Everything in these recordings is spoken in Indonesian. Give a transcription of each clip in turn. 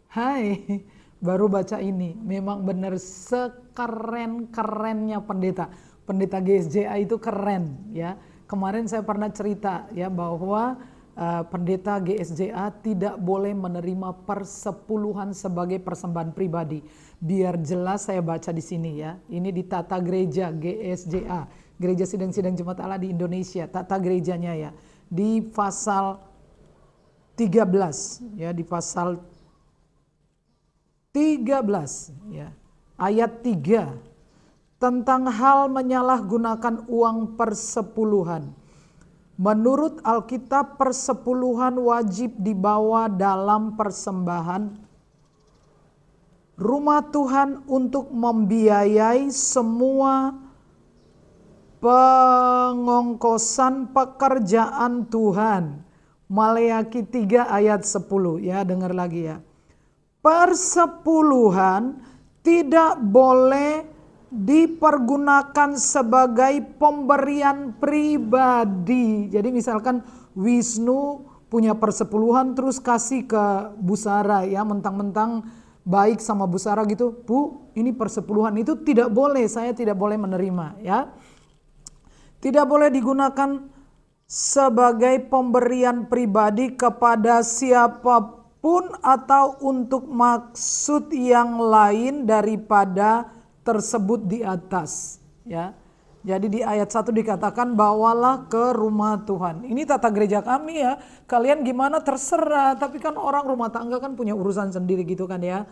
Hai, baru baca ini. Memang benar sekeren-kerennya pendeta. Pendeta GSJA itu keren ya. Kemarin saya pernah cerita ya bahwa pendeta GSJA tidak boleh menerima persepuluhan sebagai persembahan pribadi. Biar jelas saya baca di sini ya. Ini di tata gereja GSJA, Gereja Sidang-Sidang Jemaat Allah di Indonesia, tata gerejanya ya. Di pasal 13 ya, di pasal 13 ya, ayat 3 tentang hal menyalahgunakan uang persepuluhan. Menurut Alkitab, persepuluhan wajib dibawa dalam persembahan rumah Tuhan untuk membiayai semua pengongkosan pekerjaan Tuhan. Maleakhi 3 ayat 10 ya, dengar lagi ya. Persepuluhan tidak boleh dipergunakan sebagai pemberian pribadi. Jadi misalkan Wisnu punya persepuluhan terus kasih ke Bu Sarah ya, mentang-mentang baik sama Bu Sarah gitu. Bu, ini persepuluhan, itu tidak boleh, saya tidak boleh menerima ya. Tidak boleh digunakan sebagai pemberian pribadi kepada siapapun atau untuk maksud yang lain daripada tersebut di atas ya. Jadi di ayat 1 dikatakan bawalah ke rumah Tuhan. Ini tata gereja kami ya. Kalian gimana terserah, tapi kan orang rumah tangga kan punya urusan sendiri gitu kan ya.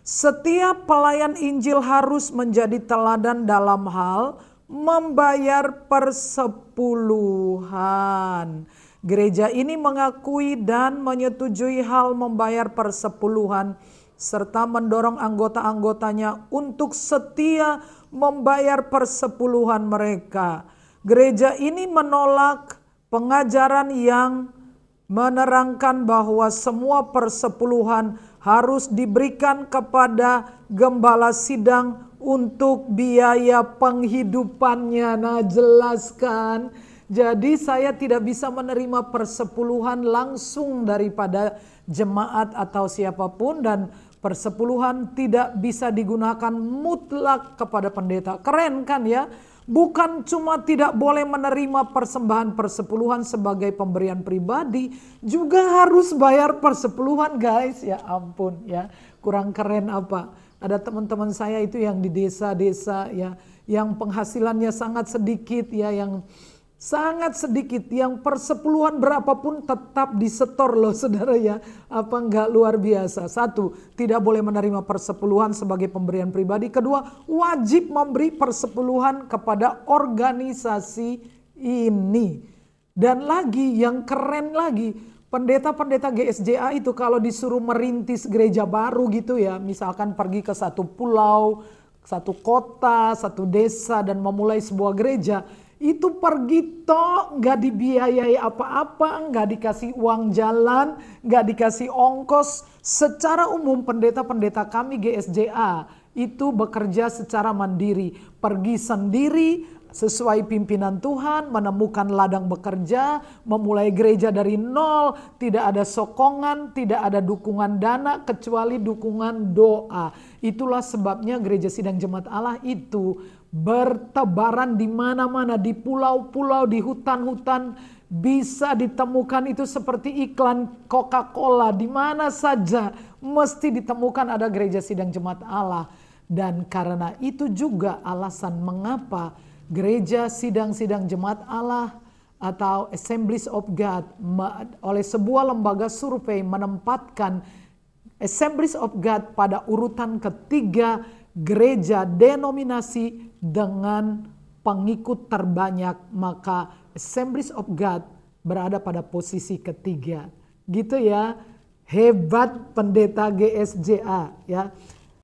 Setiap pelayan Injil harus menjadi teladan dalam hal membayar persepuluhan. Gereja ini mengakui dan menyetujui hal membayar persepuluhan serta mendorong anggota-anggotanya untuk setia membayar persepuluhan mereka. Gereja ini menolak pengajaran yang menerangkan bahwa semua persepuluhan harus diberikan kepada gembala sidang untuk biaya penghidupannya. Nah, jelaskan. Jadi saya tidak bisa menerima persepuluhan langsung daripada jemaat atau siapapun, dan persepuluhan tidak bisa digunakan mutlak kepada pendeta. Keren kan ya? Bukan cuma tidak boleh menerima persembahan persepuluhan sebagai pemberian pribadi, juga harus bayar persepuluhan guys. Ya ampun ya, kurang keren apa? Ada teman-teman saya itu yang di desa-desa ya, yang penghasilannya sangat sedikit ya, yang sangat sedikit, yang persepuluhan berapapun tetap disetor loh saudara ya. Apa enggak luar biasa? Satu, tidak boleh menerima persepuluhan sebagai pemberian pribadi. Kedua, wajib memberi persepuluhan kepada organisasi ini. Dan lagi yang keren lagi, pendeta-pendeta GSJA itu kalau disuruh merintis gereja baru gitu ya, misalkan pergi ke satu pulau, satu kota, satu desa dan memulai sebuah gereja, itu pergi tok, nggak dibiayai apa-apa, nggak dikasih uang jalan, nggak dikasih ongkos. Secara umum pendeta-pendeta kami GSJA itu bekerja secara mandiri, pergi sendiri sesuai pimpinan Tuhan, menemukan ladang bekerja, memulai gereja dari nol, tidak ada sokongan, tidak ada dukungan dana kecuali dukungan doa. Itulah sebabnya Gereja Sidang Jemaat Allah itu bertebaran di mana-mana, di pulau-pulau, di hutan-hutan, bisa ditemukan itu seperti iklan Coca-Cola, di mana saja mesti ditemukan ada Gereja Sidang Jemaat Allah. Dan karena itu juga alasan mengapa Gereja Sidang-Sidang Jemaat Allah atau Assemblies of God oleh sebuah lembaga survei menempatkan Assemblies of God pada urutan ketiga gereja denominasi dengan pengikut terbanyak, maka Assemblies of God berada pada posisi ketiga. Gitu ya. Hebat pendeta GSJA ya.